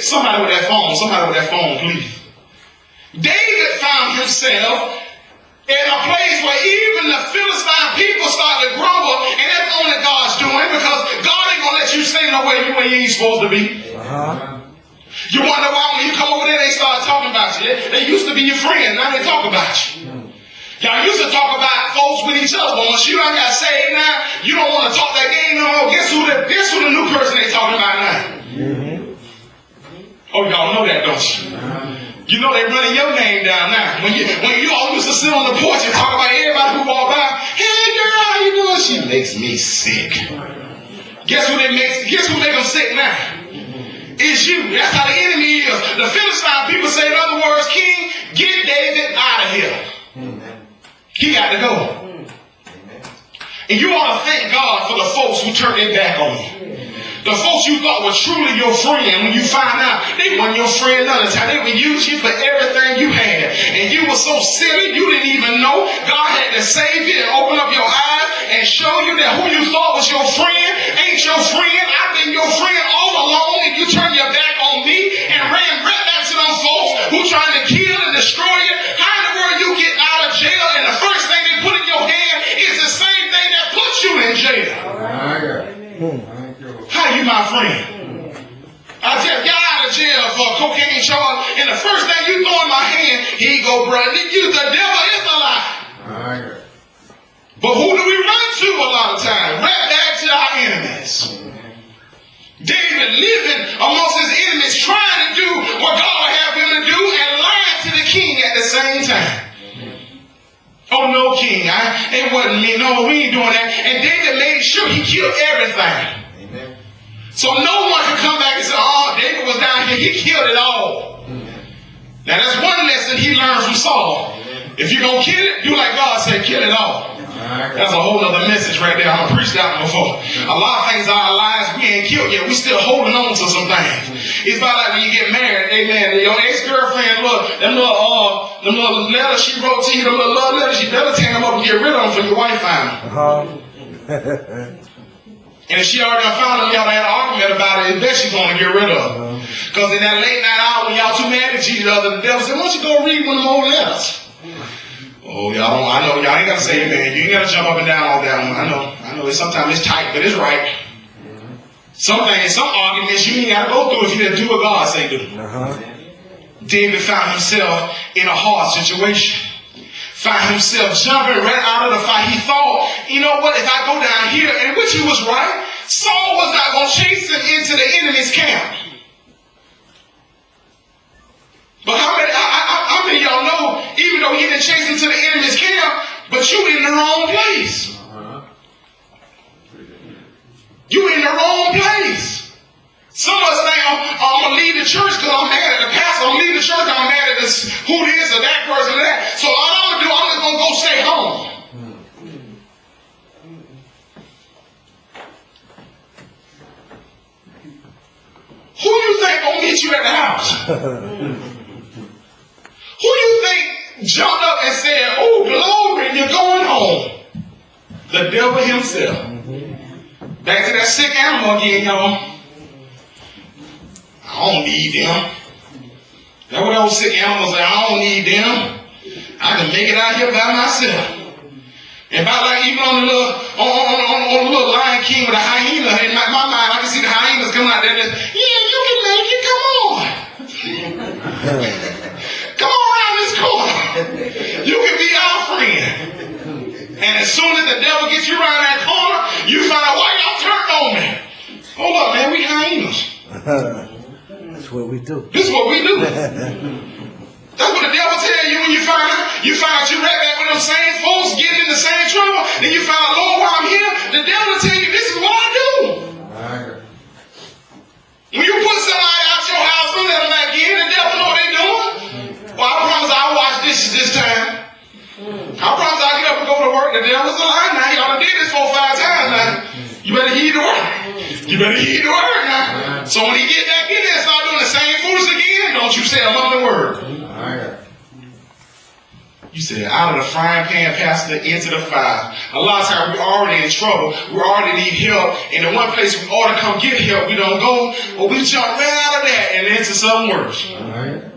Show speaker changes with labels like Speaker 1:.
Speaker 1: Somebody with that phone, please. David found himself in a place where even the Philistine people started to grumble, and that's only God's doing, because God ain't going to let you stay nowhere where you ain't supposed to be. You wonder why when you come over there, they start talking about you. They used to be your friends, now they talk about you. Y'all used to talk about folks with each other, but once you done got saved now, you don't want to talk that game no more. Guess who the new person they talking about now? Oh, y'all know that, don't you? You know they running your name down now. When you all used to sit on the porch and talk about everybody who walk by, hey girl, how you doing? She makes me sick. Guess who make them sick now? It's you. That's how the enemy is. The Philistine people say, in other words, King, get David out of here. He got to go. And you ought to thank God for the folks who turned their back on you. The folks you thought were truly your friend, when you find out they weren't your friend another time. They would use you for everything you had. And you were so silly, you didn't even know. God had to save you and open up your eyes and show you that who you thought was your friend ain't your friend. I've been your friend all along, and you turned your back on me and ran right back to them folks who trying to kill and destroy you. How in the world you get out of jail and the first thing they put in your hand is the same thing that put you in jail? How you my friend? I just got out of jail for a cocaine charge, and the first thing you throw in my hand, here you go, brother. You, the devil is a lie. But who do we run to a lot of times? Right back to our enemies. David living amongst his enemies, trying to do what God would have him to do, and lying to the king at the same time. Oh no, king, it wasn't me. No, we ain't doing that. And David made sure he killed everything. So no one could come back and say, oh, David was down here. He killed it all. Now that's one lesson he learned from Saul. If you're going to kill it, do like God said, kill it all. That's a whole other message right there. I've preached that one before. A lot of things in our lives we ain't killed yet. We still holding on to some things. It's about like when you get married, amen. Your ex-girlfriend, look, them little letters she wrote to you, them little love letters, you better tear them up and get rid of them for your wife found them. And if she already found them, y'all had an argument about it, bet she's going to get rid of them. Because in that late night hour when y'all too mad at each other, the devil said, why don't you go read one of them old letters? Oh, y'all don't, I know, y'all ain't got to say amen. You ain't got to jump up and down on that one. I know, sometimes it's tight, but it's right. Some arguments you ain't got to go through if you didn't do what God say do. David found himself in a hard situation. Found himself jumping right out of the fight. He thought, you know what, if I go down here, and which he was right, Saul was not going to chase him into the enemy's camp. But how many of y'all know, even though he didn't chase him to the enemy's camp, but you in the wrong place. You in the wrong place. Some of us think, I'm going to leave the church because I'm mad at the pastor. I'm going to leave the church because I'm mad at this, who this or that person or that. So all I'm going to do, I'm just going to go stay home. Who you think going to meet you at the house? Who you think jumped up and said, oh, glory, you're going home? The devil himself. Back to that sick animal again, y'all. I don't need them. That's what those sick animals say. I don't need them. I can make it out here by myself. And about like even on the little Lion King with the hyena, in my mind, I can see the hyenas coming out there. Yeah, you can make it. Come on. Come on around this corner. You can be our friend. And as soon as the devil gets you around that corner, you find out why y'all turned on me. Hold up, man. We hyenas.
Speaker 2: That's what we do.
Speaker 1: This is what we do. That's what the devil tell you when you find you right back with them same folks getting in the same trouble. Then you find, Lord, while I'm here, the devil will tell you this is what I do. When you put somebody out your house and let them back in, the devil know what they doing. Well, I promise I'll wash dishes this time. I promise I'll get up and go to work. The devil's a lie now. Y'all done did this 4 or 5 times now. You better heed the word. You better heed the word now. So when he get back in there and start doing the same foolishness again, don't you say a mumbling word. You said, out of the frying pan, Pastor, into the fire. A lot of times we're already in trouble. We already need help. And the one place we ought to come get help, we don't go. But we jump right out of that and into something worse.
Speaker 2: All right.